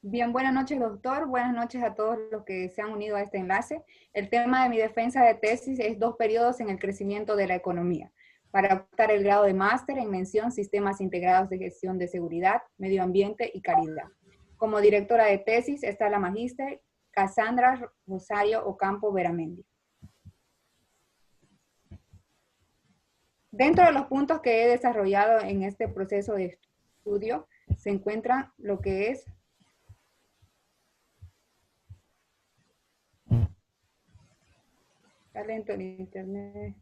Bien, buenas noches, doctor. Buenas noches a todos los que se han unido a este enlace. El tema de mi defensa de tesis es 2 periodos en el crecimiento de la economía, para optar el grado de máster en mención Sistemas Integrados de Gestión de Seguridad, Medio Ambiente y Calidad. Como directora de tesis está la magíster Cassandra Rosario Ocampo Veramendi. Dentro de los puntos que he desarrollado en este proceso de estudio, se encuentra lo que es talento en internet.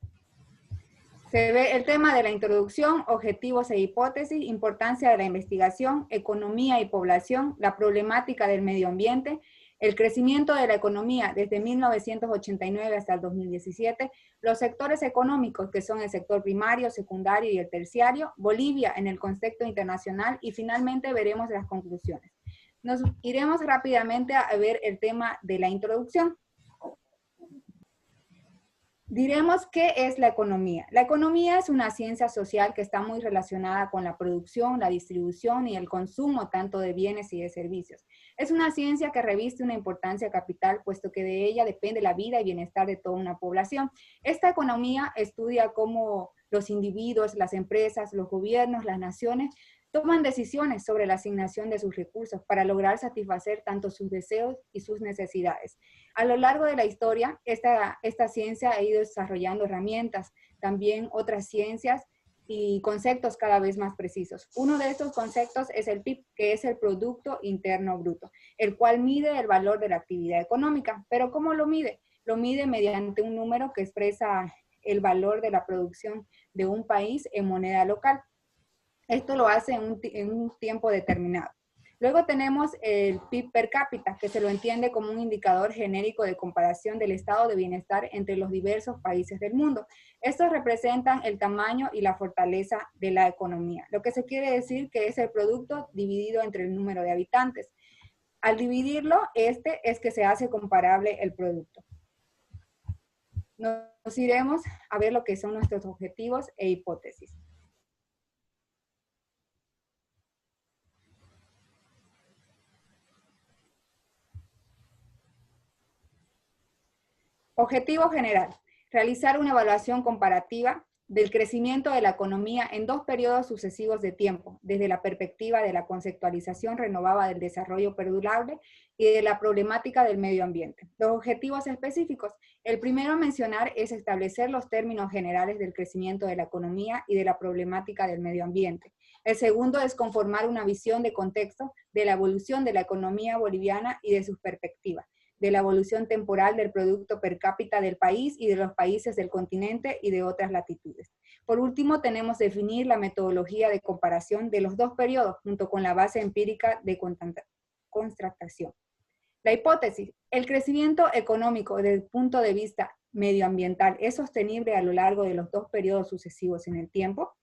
Se ve el tema de la introducción, objetivos e hipótesis, importancia de la investigación, economía y población, la problemática del medio ambiente, el crecimiento de la economía desde 1989 hasta el 2017, los sectores económicos que son el sector primario, secundario y el terciario, Bolivia en el contexto internacional y finalmente veremos las conclusiones. Nos iremos rápidamente a ver el tema de la introducción. Diremos, ¿qué es la economía? La economía es una ciencia social que está muy relacionada con la producción, la distribución y el consumo tanto de bienes y de servicios. Es una ciencia que reviste una importancia capital, puesto que de ella depende la vida y bienestar de toda una población. Esta economía estudia cómo los individuos, las empresas, los gobiernos, las naciones toman decisiones sobre la asignación de sus recursos para lograr satisfacer tanto sus deseos y sus necesidades. A lo largo de la historia, esta ciencia ha ido desarrollando herramientas, también otras ciencias y conceptos cada vez más precisos. Uno de estos conceptos es el PIB, que es el Producto Interno Bruto, el cual mide el valor de la actividad económica. ¿Pero cómo lo mide? Lo mide mediante un número que expresa el valor de la producción de un país en moneda local. Esto lo hace en un tiempo determinado. Luego tenemos el PIB per cápita, que se lo entiende como un indicador genérico de comparación del estado de bienestar entre los diversos países del mundo. Estos representan el tamaño y la fortaleza de la economía, lo que se quiere decir que es el producto dividido entre el número de habitantes. Al dividirlo, este es que se hace comparable el producto. Nos iremos a ver lo que son nuestros objetivos e hipótesis. Objetivo general: realizar una evaluación comparativa del crecimiento de la economía en 2 periodos sucesivos de tiempo, desde la perspectiva de la conceptualización renovada del desarrollo perdurable y de la problemática del medio ambiente. Los objetivos específicos: el primero a mencionar es establecer los términos generales del crecimiento de la economía y de la problemática del medio ambiente. El segundo es conformar una visión de contexto de la evolución de la economía boliviana y de sus perspectivas, de la evolución temporal del producto per cápita del país y de los países del continente y de otras latitudes. Por último, tenemos definir la metodología de comparación de los 2 periodos junto con la base empírica de contrastación. La hipótesis: el crecimiento económico desde el punto de vista medioambiental es sostenible a lo largo de los 2 periodos sucesivos en el tiempo.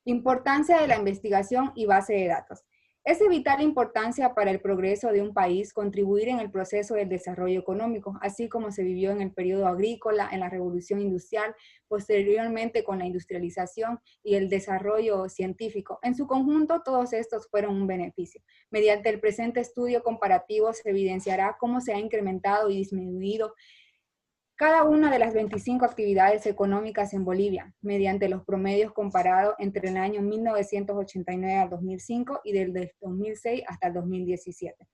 Importancia de la investigación y base de datos. Es de vital importancia para el progreso de un país contribuir en el proceso del desarrollo económico, así como se vivió en el periodo agrícola, en la revolución industrial, posteriormente con la industrialización y el desarrollo científico. En su conjunto, todos estos fueron un beneficio. Mediante el presente estudio comparativo se evidenciará cómo se ha incrementado y disminuido cada una de las 25 actividades económicas en Bolivia, mediante los promedios comparados entre el año 1989 al 2005 y del 2006 hasta el 2017.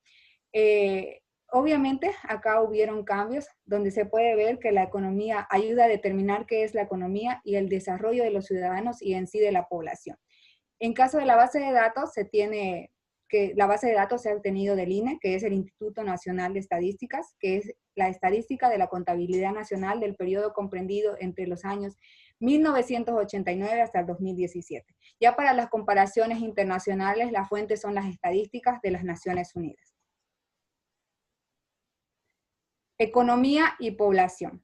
Obviamente, acá hubieron cambios donde se puede ver que la economía ayuda a determinar qué es la economía y el desarrollo de los ciudadanos y en sí de la población. En caso de la base de datos, se tiene que la base de datos se ha obtenido del INE, que es el Instituto Nacional de Estadísticas, que es la estadística de la contabilidad nacional del periodo comprendido entre los años 1989 hasta el 2017. Ya para las comparaciones internacionales, las fuentes son las estadísticas de las Naciones Unidas. Economía y población.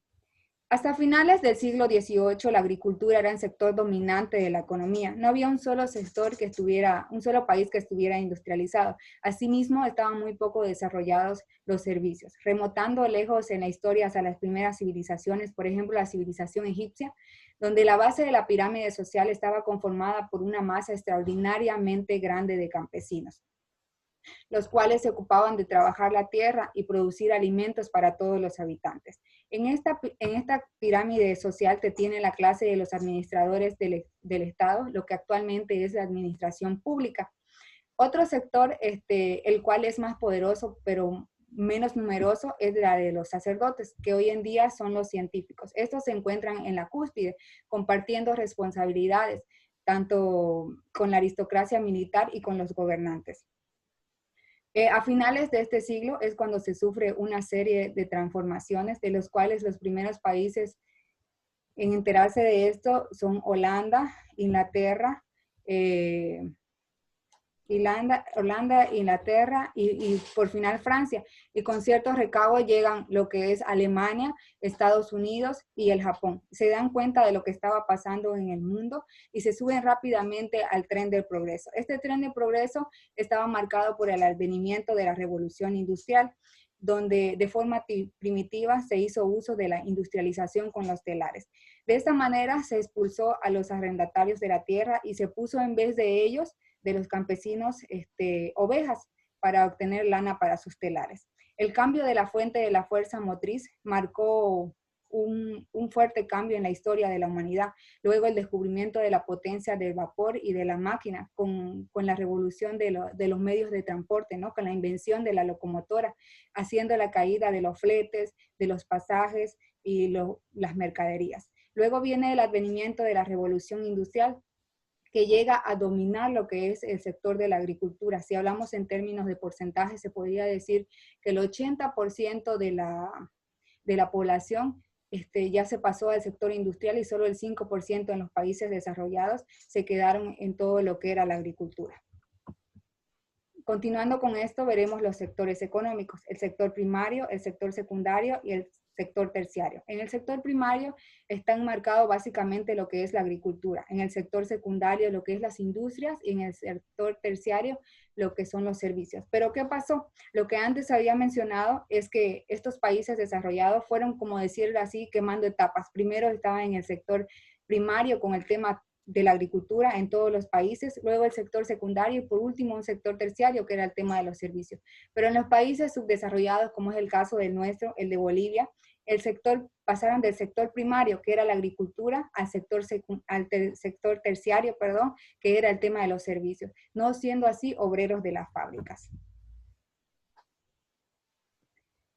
Hasta finales del siglo XVIII, la agricultura era el sector dominante de la economía. No había un solo sector que estuviera, un solo país que estuviera industrializado. Asimismo, estaban muy poco desarrollados los servicios, remontando lejos en la historia hacia las primeras civilizaciones, por ejemplo, la civilización egipcia, donde la base de la pirámide social estaba conformada por una masa extraordinariamente grande de campesinos. los cuales se ocupaban de trabajar la tierra y producir alimentos para todos los habitantes. En esta pirámide social que tiene la clase de los administradores del Estado, lo que actualmente es la administración pública. Otro sector, el cual es más poderoso, pero menos numeroso, es la de los sacerdotes, que hoy en día son los científicos. Estos se encuentran en la cúspide, compartiendo responsabilidades, tanto con la aristocracia militar y con los gobernantes. A finales de este siglo es cuando se sufre una serie de transformaciones, de los cuales los primeros países en enterarse de esto son Holanda, Inglaterra, Inglaterra y por final Francia. Y con ciertos recaudos llegan lo que es Alemania, Estados Unidos y el Japón. Se dan cuenta de lo que estaba pasando en el mundo y se suben rápidamente al tren del progreso. Este tren de progreso estaba marcado por el advenimiento de la revolución industrial, donde de forma primitiva se hizo uso de la industrialización con los telares. De esta manera se expulsó a los arrendatarios de la tierra y se puso en vez de ellos, de los campesinos, ovejas para obtener lana para sus telares. El cambio de la fuente de la fuerza motriz marcó un fuerte cambio en la historia de la humanidad. Luego el descubrimiento de la potencia del vapor y de la máquina con la revolución de los medios de transporte, ¿no? Con la invención de la locomotora, haciendo la caída de los fletes, de los pasajes y las mercaderías. Luego viene el advenimiento de la revolución industrial, que llega a dominar lo que es el sector de la agricultura. Si hablamos en términos de porcentaje, se podría decir que el 80% de la población ya se pasó al sector industrial y solo el 5% en los países desarrollados se quedaron en todo lo que era la agricultura. Continuando con esto, veremos los sectores económicos, el sector primario, el sector secundario y el sector terciario. En el sector primario está enmarcado básicamente lo que es la agricultura, en el sector secundario lo que es las industrias y en el sector terciario lo que son los servicios. Pero ¿qué pasó? Lo que antes había mencionado es que estos países desarrollados fueron, como decirlo así, quemando etapas. Primero estaban en el sector primario con el tema de la agricultura en todos los países, luego el sector secundario y por último un sector terciario que era el tema de los servicios. Pero en los países subdesarrollados, como es el caso del nuestro, el de Bolivia, pasaron del sector primario, que era la agricultura, al sector terciario, que era el tema de los servicios, no siendo así obreros de las fábricas.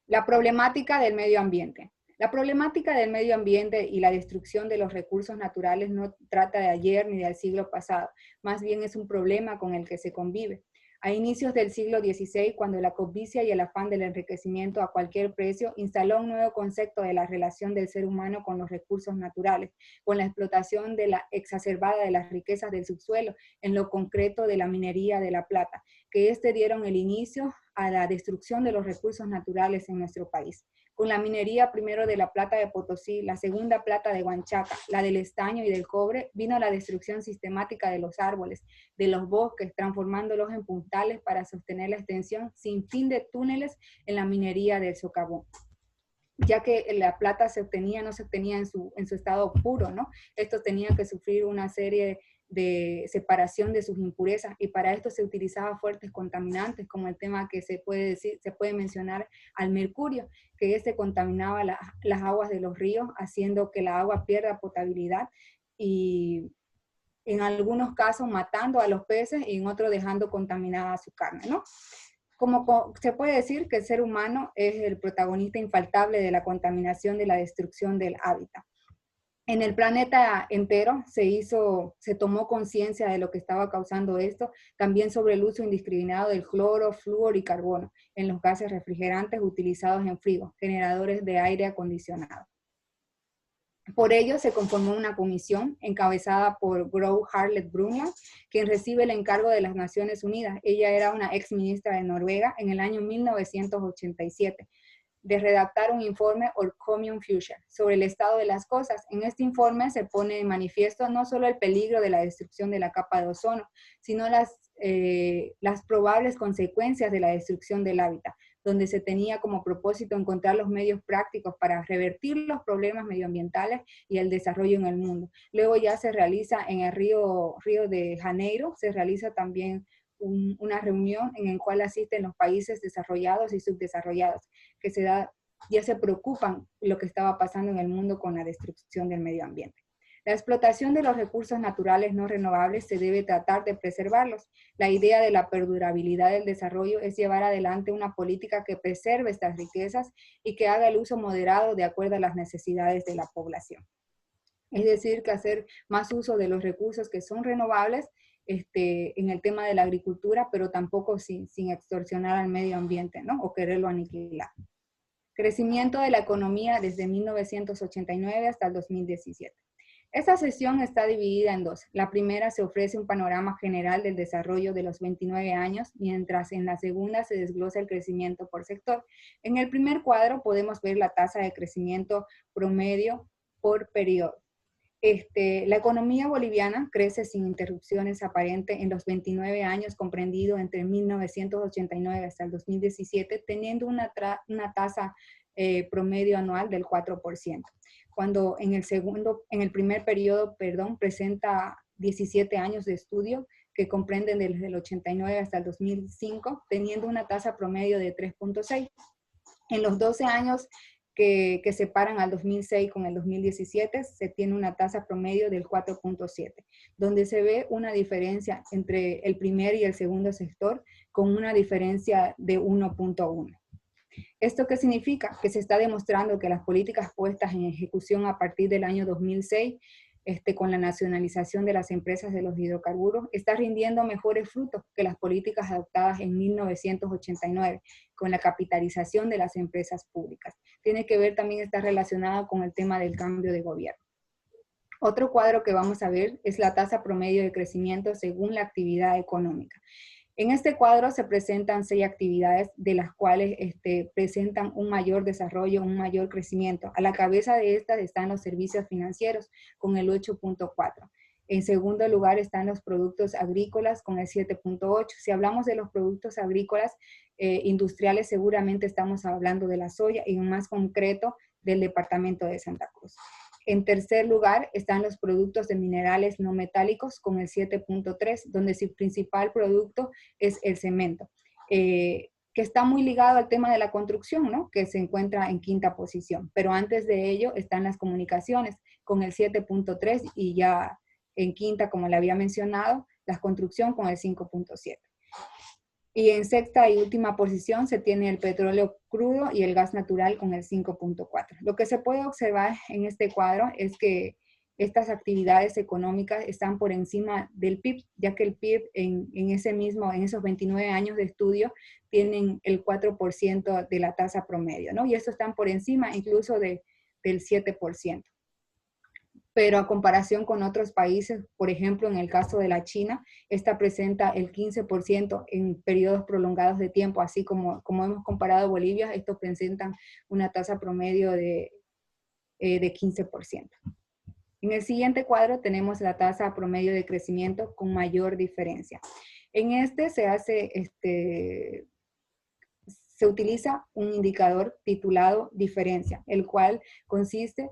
La problemática del medio ambiente. La problemática del medio ambiente y la destrucción de los recursos naturales no trata de ayer ni del siglo pasado, más bien es un problema con el que se convive. A inicios del siglo XVI, cuando la codicia y el afán del enriquecimiento a cualquier precio instaló un nuevo concepto de la relación del ser humano con los recursos naturales, con la explotación exacerbada de las riquezas del subsuelo, en lo concreto de la minería de la plata, que dieron el inicio a la destrucción de los recursos naturales en nuestro país. Con la minería primero de la plata de Potosí, la segunda plata de Huanchaca, la del estaño y del cobre, vino la destrucción sistemática de los árboles, de los bosques, transformándolos en puntales para sostener la extensión sin fin de túneles en la minería del socavón, ya que la plata no se obtenía en su estado puro, ¿no? Esto tenía que sufrir una serie de separación de sus impurezas y para esto se utilizaba fuertes contaminantes como el tema que se puede mencionar al mercurio, que contaminaba las aguas de los ríos, haciendo que la agua pierda potabilidad y en algunos casos matando a los peces y en otros dejando contaminada su carne, ¿no? Como se puede decir que el ser humano es el protagonista infaltable de la contaminación, de la destrucción del hábitat. En el planeta entero se tomó conciencia de lo que estaba causando esto, también sobre el uso indiscriminado del cloro, flúor y carbono en los gases refrigerantes utilizados en frigos, generadores de aire acondicionado. Por ello se conformó una comisión encabezada por Gro Harlem Brundtland, quien recibe el encargo de las Naciones Unidas. Ella era una ex ministra de Noruega en el año 1987. De redactar un informe or Common Future sobre el estado de las cosas. En este informe se pone en manifiesto no solo el peligro de la destrucción de la capa de ozono, sino las probables consecuencias de la destrucción del hábitat, donde se tenía como propósito encontrar los medios prácticos para revertir los problemas medioambientales y el desarrollo en el mundo. Luego ya se realiza en el Río de Janeiro, se realiza también una reunión en la cual asisten los países desarrollados y subdesarrollados, que ya se preocupan lo que estaba pasando en el mundo con la destrucción del medio ambiente. La explotación de los recursos naturales no renovables se debe tratar de preservarlos. La idea de la perdurabilidad del desarrollo es llevar adelante una política que preserve estas riquezas y que haga el uso moderado de acuerdo a las necesidades de la población. Es decir, que hacer más uso de los recursos que son renovables en el tema de la agricultura, pero tampoco sin extorsionar al medio ambiente, ¿no? O quererlo aniquilar. Crecimiento de la economía desde 1989 hasta el 2017. Esta sesión está dividida en dos. La primera se ofrece un panorama general del desarrollo de los 29 años, mientras en la segunda se desglosa el crecimiento por sector. En el primer cuadro podemos ver la tasa de crecimiento promedio por periodo. La economía boliviana crece sin interrupciones aparentes en los 29 años comprendido entre 1989 hasta el 2017, teniendo una tasa promedio anual del 4%. Cuando en el primer periodo, presenta 17 años de estudio que comprenden desde el 89 hasta el 2005, teniendo una tasa promedio de 3.6. En los 12 años que separan al 2006 con el 2017, se tiene una tasa promedio del 4.7, donde se ve una diferencia entre el primer y el segundo sector con una diferencia de 1.1. ¿Esto qué significa? Que se está demostrando que las políticas puestas en ejecución a partir del año 2006, con la nacionalización de las empresas de los hidrocarburos, está rindiendo mejores frutos que las políticas adoptadas en 1989, con la capitalización de las empresas públicas. Tiene que ver también, está relacionado con el tema del cambio de gobierno. Otro cuadro que vamos a ver es la tasa promedio de crecimiento según la actividad económica. En este cuadro se presentan 6 actividades de las cuales presentan un mayor desarrollo, un mayor crecimiento. A la cabeza de estas están los servicios financieros con el 8.4. En segundo lugar están los productos agrícolas con el 7.8. Si hablamos de los productos agrícolas industriales, seguramente estamos hablando de la soya y en más concreto del departamento de Santa Cruz. En tercer lugar están los productos de minerales no metálicos con el 7.3, donde su principal producto es el cemento, que está muy ligado al tema de la construcción, ¿no? Que se encuentra en quinta posición. Pero antes de ello están las comunicaciones con el 7.3 y ya en quinta, como le había mencionado, la construcción con el 5.7. Y en sexta y última posición se tiene el petróleo crudo y el gas natural con el 5.4. Lo que se puede observar en este cuadro es que estas actividades económicas están por encima del PIB, ya que el PIB en esos 29 años de estudio tienen el 4% de la tasa promedio, ¿no? Y estos están por encima incluso del 7%. Pero a comparación con otros países, por ejemplo, en el caso de la China, esta presenta el 15% en periodos prolongados de tiempo, así como hemos comparado Bolivia, estos presentan una tasa promedio de 15%. En el siguiente cuadro tenemos la tasa promedio de crecimiento con mayor diferencia. En se utiliza un indicador titulado diferencia, el cual consiste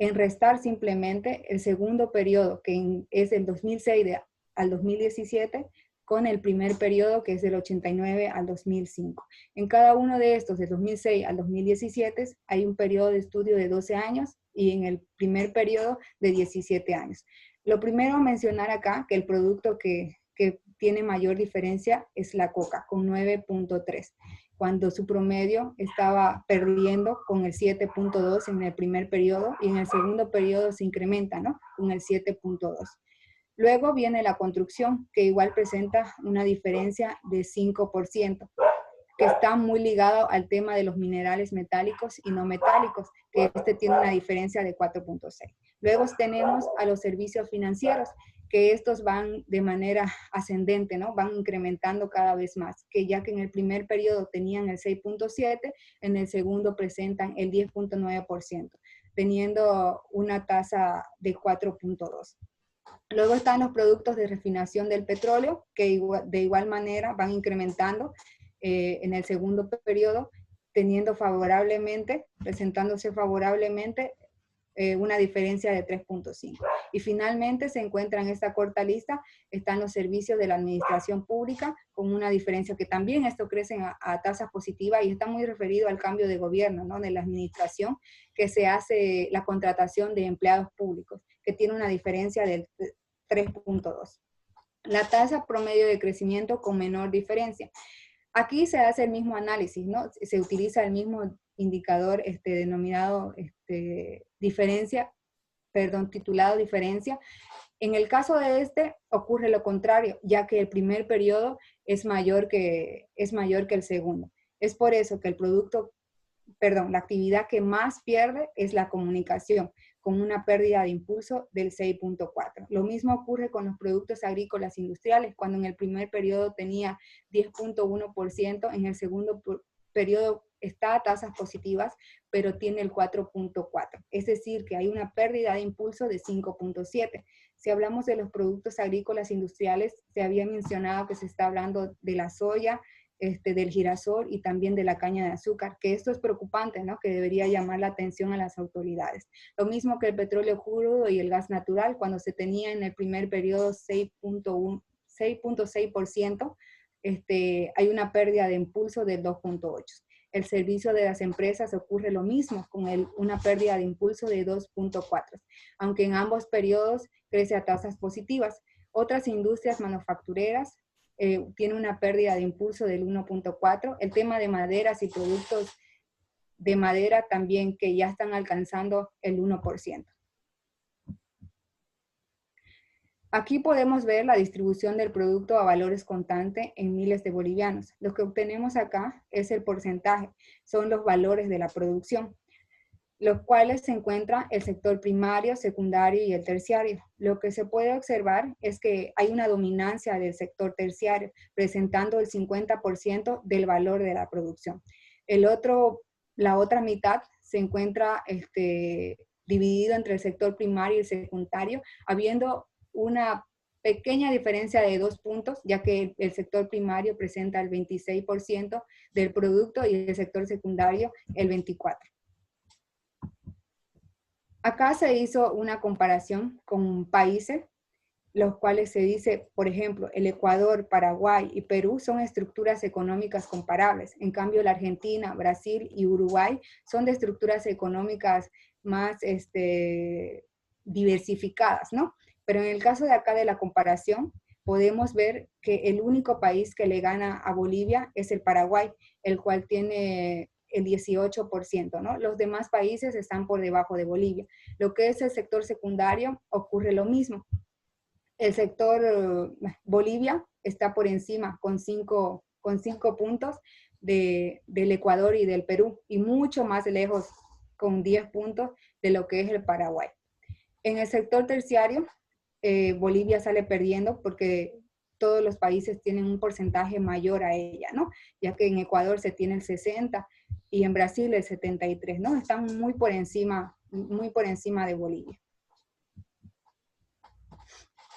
en restar simplemente el segundo periodo, que es del 2006 al 2017, con el primer periodo, que es del 89 al 2005. En cada uno de estos, del 2006 al 2017, hay un periodo de estudio de 12 años y en el primer periodo de 17 años. Lo primero a mencionar acá, que el producto que tiene mayor diferencia es la coca, con 9.3. Cuando su promedio estaba perdiendo con el 7.2 en el primer periodo y en el segundo periodo se incrementa, ¿no? Con el 7.2. Luego viene la construcción, que igual presenta una diferencia de 5%, que está muy ligado al tema de los minerales metálicos y no metálicos, que tiene una diferencia de 4.6. Luego tenemos a los servicios financieros, que estos van de manera ascendente, ¿no? Van incrementando cada vez más, que ya que en el primer periodo tenían el 6.7, en el segundo presentan el 10.9%, teniendo una tasa de 4.2. Luego están los productos de refinación del petróleo, que de igual manera van incrementando en el segundo periodo, presentándose favorablemente una diferencia de 3.5. Y finalmente se encuentra en esta corta lista, están los servicios de la administración pública, con una diferencia que también esto crece a tasas positivas y está muy referido al cambio de gobierno, ¿no? De la administración, que se hace la contratación de empleados públicos, que tiene una diferencia del 3.2. La tasa promedio de crecimiento con menor diferencia. Aquí se hace el mismo análisis, ¿no? Se utiliza el mismo indicador denominado titulado diferencia. En el caso de este ocurre lo contrario, ya que el primer periodo es mayor que el segundo. Es por eso que la actividad que más pierde es la comunicación, con una pérdida de impulso del 6.4. Lo mismo ocurre con los productos agrícolas industriales, cuando en el primer periodo tenía 10.1%, en el segundo periodo está a tasas positivas, pero tiene el 4.4. Es decir, que hay una pérdida de impulso de 5.7. Si hablamos de los productos agrícolas industriales, se había mencionado que se está hablando de la soya, del girasol y también de la caña de azúcar, que esto es preocupante, ¿no? Que debería llamar la atención a las autoridades. Lo mismo que el petróleo crudo y el gas natural, cuando se tenía en el primer periodo 6.6%, hay una pérdida de impulso del 2.8. El servicio de las empresas ocurre lo mismo, con una pérdida de impulso de 2.4, aunque en ambos periodos crece a tasas positivas. Otras industrias manufactureras tiene una pérdida de impulso del 1.4. El tema de maderas y productos de madera también, que ya están alcanzando el 1%. Aquí podemos ver la distribución del producto a valores constantes en miles de bolivianos. Lo que obtenemos acá es el porcentaje, son los valores de la producción, los cuales se encuentra el sector primario, secundario y el terciario. Lo que se puede observar es que hay una dominancia del sector terciario, presentando el 50% del valor de la producción. La otra mitad se encuentra dividido entre el sector primario y el secundario, habiendo una pequeña diferencia de 2 puntos, ya que el sector primario presenta el 26% del producto y el sector secundario el 24%. Acá se hizo una comparación con países, los cuales se dice, por ejemplo, el Ecuador, Paraguay y Perú son estructuras económicas comparables. En cambio, la Argentina, Brasil y Uruguay son de estructuras económicas más diversificadas, ¿no? Pero en el caso de acá de la comparación, podemos ver que el único país que le gana a Bolivia es el Paraguay, el cual tiene el 18%, ¿no? Los demás países están por debajo de Bolivia. Lo que es el sector secundario, ocurre lo mismo. El sector Bolivia está por encima con 5 puntos del Ecuador y del Perú, y mucho más lejos, con 10 puntos, de lo que es el Paraguay. En el sector terciario, Bolivia sale perdiendo porque todos los países tienen un porcentaje mayor a ella, ¿no? Ya que en Ecuador se tiene el 60% y en Brasil el 73%, ¿no? Están muy por encima de Bolivia.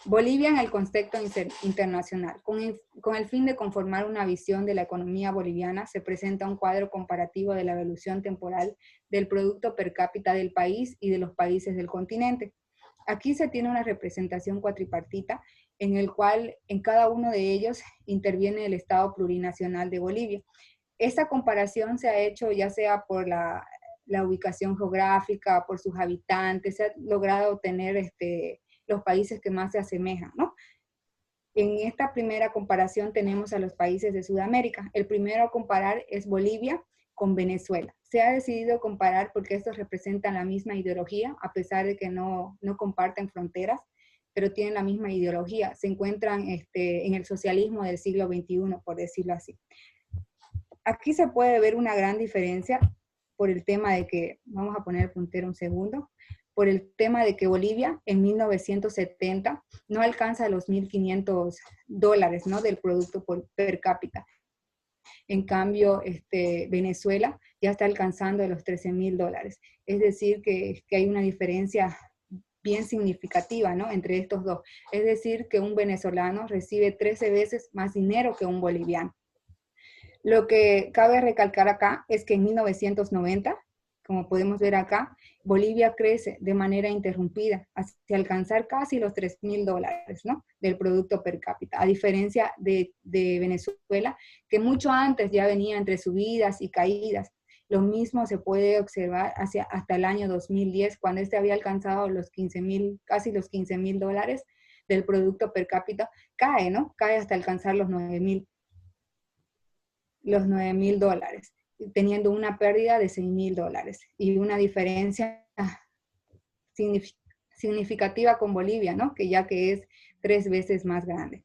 Bolivia en el contexto internacional. Con el fin de conformar una visión de la economía boliviana, se presenta un cuadro comparativo de la evolución temporal del producto per cápita del país y de los países del continente. Aquí se tiene una representación cuatripartita en el cual en cada uno de ellos interviene el Estado plurinacional de Bolivia. Esta comparación se ha hecho ya sea por la ubicación geográfica, por sus habitantes, se ha logrado obtener los países que más se asemejan, ¿no? En esta primera comparación tenemos a los países de Sudamérica. El primero a comparar es Bolivia con Venezuela. Se ha decidido comparar porque estos representan la misma ideología, a pesar de que no comparten fronteras, pero tienen la misma ideología. Se encuentran en el socialismo del siglo XXI, por decirlo así. Aquí se puede ver una gran diferencia por el tema de que, vamos a poner el puntero un segundo, por el tema de que Bolivia en 1970 no alcanza los $1.500, ¿no? Del producto per cápita. En cambio, Venezuela ya está alcanzando los $13.000. Es decir, que hay una diferencia bien significativa, ¿no? Entre estos dos. Es decir, que un venezolano recibe 13 veces más dinero que un boliviano. Lo que cabe recalcar acá es que en 1990, Como podemos ver acá, Bolivia crece de manera interrumpida hasta alcanzar casi los $3.000, ¿no?, del Producto Per Cápita, a diferencia de Venezuela, que mucho antes ya venía entre subidas y caídas. Lo mismo se puede observar hasta el año 2010, cuando este había alcanzado los casi los $15.000 del Producto Per Cápita, cae, ¿no? Cae hasta alcanzar los $9.000 teniendo una pérdida de $6.000 y una diferencia significativa con Bolivia, ¿no?, que es 3 veces más grande.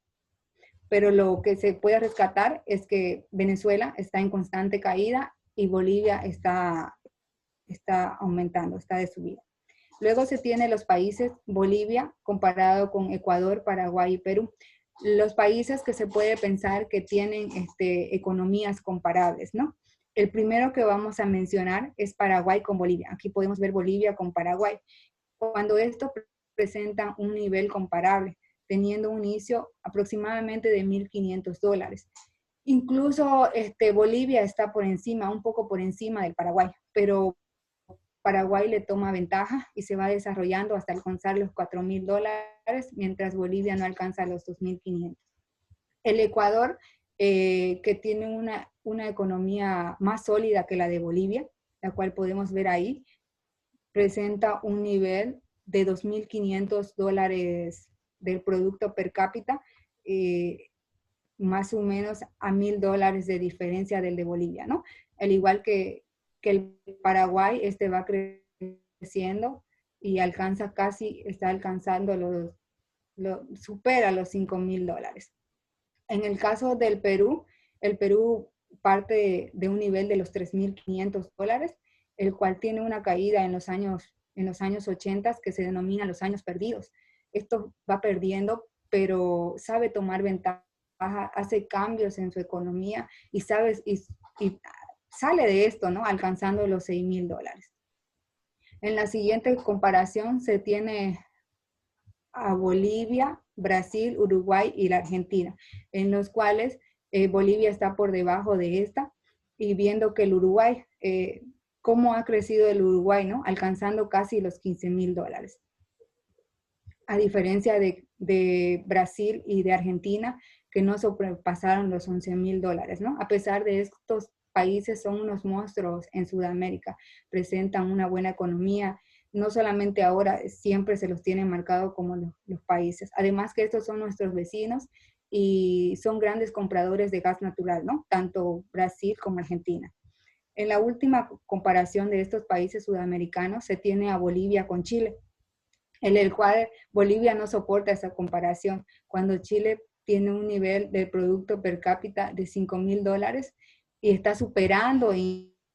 Pero lo que se puede rescatar es que Venezuela está en constante caída y Bolivia está aumentando, está de subida. Luego se tiene los países Bolivia comparado con Ecuador, Paraguay y Perú. Los países que se puede pensar que tienen economías comparables, ¿no? El primero que vamos a mencionar es Paraguay con Bolivia. Aquí podemos ver Bolivia con Paraguay. Cuando esto presenta un nivel comparable, teniendo un inicio aproximadamente de $1.500. Incluso Bolivia está por encima, un poco por encima del Paraguay, pero Paraguay le toma ventaja y se va desarrollando hasta alcanzar los $4.000, mientras Bolivia no alcanza los 2.500. El Ecuador, que tiene una economía más sólida que la de Bolivia, la cual podemos ver ahí, presenta un nivel de $2.500 del Producto Per Cápita, más o menos a $1.000 de diferencia del de Bolivia, ¿no? Al igual que el Paraguay, va creciendo y está alcanzando supera los $5.000. En el caso del Perú, el Perú parte de un nivel de los $3.500, el cual tiene una caída en los años 80 que se denomina los años perdidos. Esto va perdiendo, pero sabe tomar ventaja, hace cambios en su economía y sale de esto, ¿no?, alcanzando los $6.000. En la siguiente comparación se tiene a Bolivia, Brasil, Uruguay y la Argentina, en los cuales Bolivia está por debajo de esta, y viendo que el Uruguay, cómo ha crecido el Uruguay, ¿no?, alcanzando casi los $15.000. A diferencia de Brasil y de Argentina, que no sobrepasaron los $11.000, ¿no? A pesar de estos países, son unos monstruos en Sudamérica, presentan una buena economía, no solamente ahora, siempre se los tiene marcado como los países. Además que estos son nuestros vecinos y son grandes compradores de gas natural, ¿no?, tanto Brasil como Argentina. En la última comparación de estos países sudamericanos se tiene a Bolivia con Chile, en el cual Bolivia no soporta esa comparación, cuando Chile tiene un nivel de Producto Per Cápita de $5.000 y está superando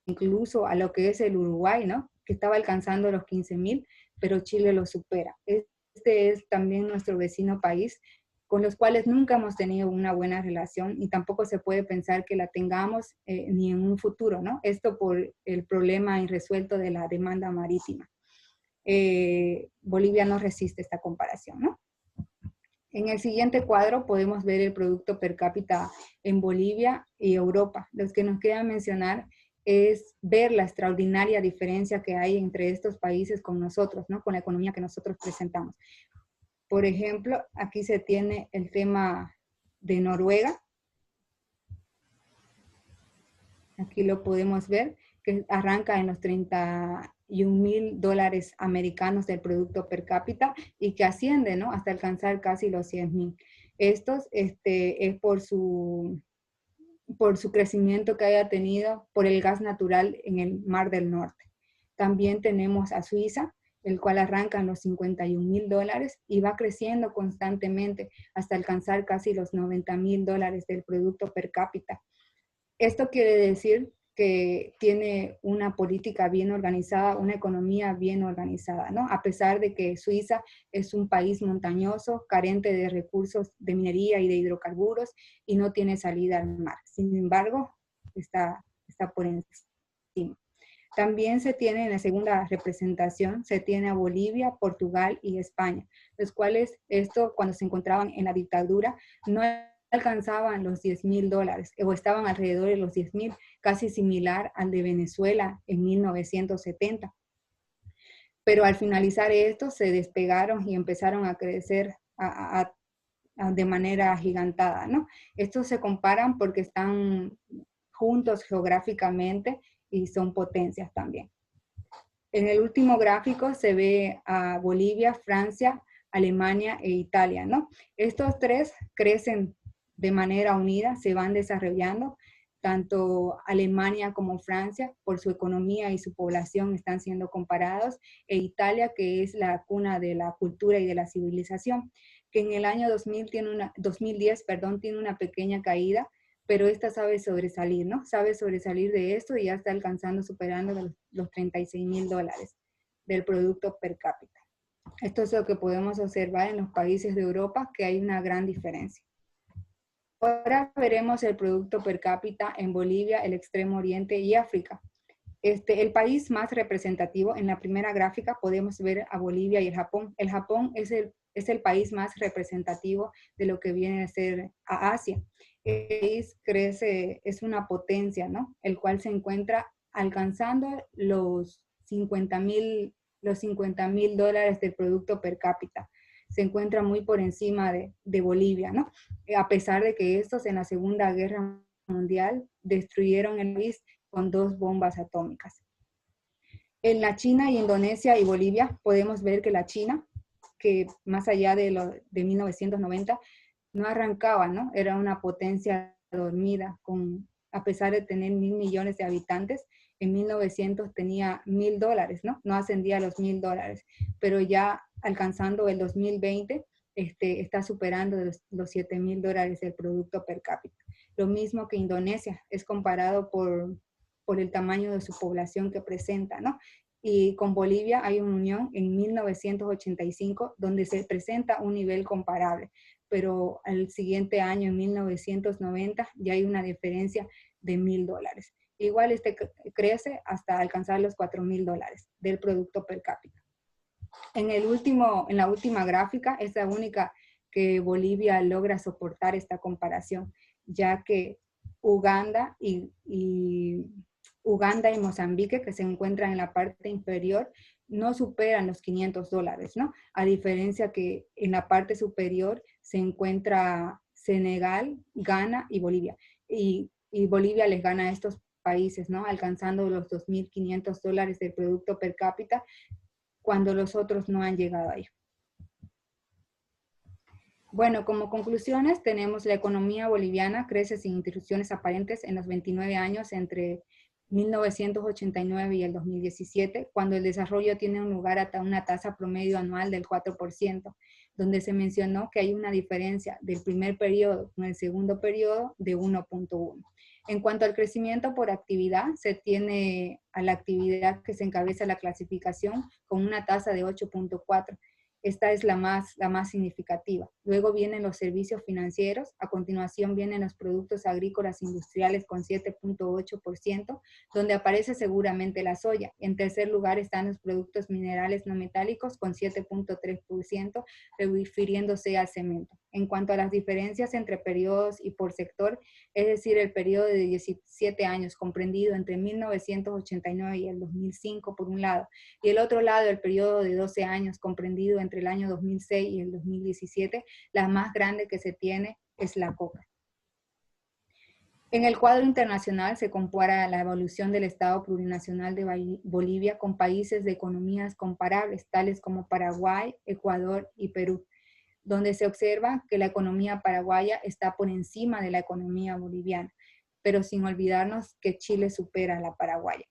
incluso a lo que es el Uruguay, ¿no?, que estaba alcanzando los 15.000, pero Chile lo supera. Este es también nuestro vecino país, con los cuales nunca hemos tenido una buena relación y tampoco se puede pensar que la tengamos ni en un futuro, ¿no? Esto por el problema irresuelto de la demanda marítima. Bolivia no resiste esta comparación, ¿no? En el siguiente cuadro podemos ver el Producto Per Cápita en Bolivia y Europa. Lo que nos queda mencionar es ver la extraordinaria diferencia que hay entre estos países con nosotros, ¿no?, con la economía que nosotros presentamos. Por ejemplo, aquí se tiene el tema de Noruega. Aquí lo podemos ver, que arranca en los $31.000 americanos del Producto Per Cápita y que asciende, ¿no?, hasta alcanzar casi los 100.000. Estos es por su crecimiento que haya tenido por el gas natural en el Mar del Norte. También tenemos a Suiza, el cual arranca en los $51.000 y va creciendo constantemente hasta alcanzar casi los $90.000 del Producto Per Cápita. Esto quiere decir que tiene una política bien organizada, una economía bien organizada, ¿no? A pesar de que Suiza es un país montañoso, carente de recursos de minería y de hidrocarburos y no tiene salida al mar. Sin embargo, está por encima. También se tiene en la segunda representación, se tiene a Bolivia, Portugal y España, los cuales cuando se encontraban en la dictadura no alcanzaban los $10,000 o estaban alrededor de los 10,000, casi similar al de Venezuela en 1970. Pero al finalizar esto se despegaron y empezaron a crecer de manera agigantada, ¿no? Estos se comparan porque están juntos geográficamente y son potencias también. En el último gráfico se ve a Bolivia, Francia, Alemania e Italia, ¿no? Estos tres crecen de manera unida, se van desarrollando. Tanto Alemania como Francia, por su economía y su población, están siendo comparados, e Italia, que es la cuna de la cultura y de la civilización, que en el año 2010 tiene una pequeña caída, pero esta sabe sobresalir, ¿no? Sabe sobresalir de esto y ya está alcanzando, superando los $36,000 del producto per cápita. Esto es lo que podemos observar en los países de Europa, que hay una gran diferencia. Ahora veremos el producto per cápita en Bolivia, el Extremo Oriente y África. El país más representativo, en la primera gráfica podemos ver a Bolivia y el Japón. El Japón es el país más representativo de lo que viene a ser a Asia. El país crece, es una potencia, ¿no? El cual se encuentra alcanzando los $50,000 del producto per cápita. Se encuentra muy por encima de Bolivia, ¿no? A pesar de que estos en la Segunda Guerra Mundial destruyeron el país con 2 bombas atómicas. En la China y Indonesia y Bolivia podemos ver que la China, que más allá de 1990, no arrancaba, ¿no? Era una potencia dormida, a pesar de tener 1,000 millones de habitantes. En 1900 tenía $1,000, ¿no? No ascendía a los $1,000, pero ya alcanzando el 2020, está superando los $7,000 del producto per cápita. Lo mismo que Indonesia, es comparado por el tamaño de su población que presenta, ¿no? Y con Bolivia hay una unión en 1985 donde se presenta un nivel comparable, pero al siguiente año, en 1990, ya hay una diferencia de $1,000. Igual crece hasta alcanzar los $4,000 del producto per cápita. En la última gráfica, es la única que Bolivia logra soportar esta comparación, ya que Uganda y Mozambique, que se encuentran en la parte inferior, no superan los $500, ¿no? A diferencia que en la parte superior se encuentra Senegal, Ghana y Bolivia. Y Bolivia les gana a estos países, ¿no? Alcanzando los $2,500 del producto per cápita, cuando los otros no han llegado ahí. Bueno, como conclusiones, tenemos la economía boliviana crece sin interrupciones aparentes en los 29 años entre 1989 y el 2017, cuando el desarrollo tiene un lugar hasta una tasa promedio anual del 4%, donde se mencionó que hay una diferencia del primer periodo con el segundo periodo de 1.1. En cuanto al crecimiento por actividad, se tiene a la actividad que se encabeza la clasificación con una tasa de 8.4. Esta es la más significativa. Luego vienen los servicios financieros, a continuación vienen los productos agrícolas industriales con 7.8%, donde aparece seguramente la soya. En tercer lugar están los productos minerales no metálicos con 7.3%, refiriéndose al cemento. En cuanto a las diferencias entre periodos y por sector, es decir, el periodo de 17 años comprendido entre 1989 y el 2005 por un lado, y el otro lado el periodo de 12 años comprendido entre el año 2006 y el 2017, la más grande que se tiene es la coca. En el cuadro internacional se compara la evolución del Estado plurinacional de Bolivia con países de economías comparables, tales como Paraguay, Ecuador y Perú, donde se observa que la economía paraguaya está por encima de la economía boliviana, pero sin olvidarnos que Chile supera a la paraguaya.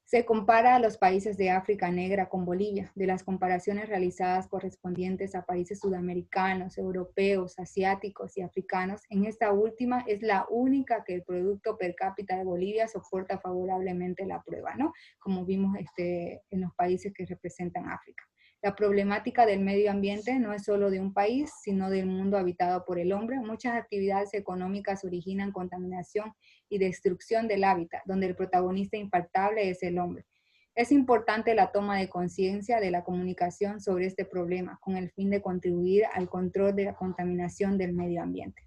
Se compara a los países de África Negra con Bolivia, de las comparaciones realizadas correspondientes a países sudamericanos, europeos, asiáticos y africanos. En esta última es la única que el producto per cápita de Bolivia soporta favorablemente la prueba, ¿no? Como vimos en los países que representan África. La problemática del medio ambiente no es solo de un país, sino del mundo habitado por el hombre. Muchas actividades económicas originan contaminación y destrucción del hábitat, donde el protagonista infaltable es el hombre. Es importante la toma de conciencia de la comunicación sobre este problema, con el fin de contribuir al control de la contaminación del medio ambiente.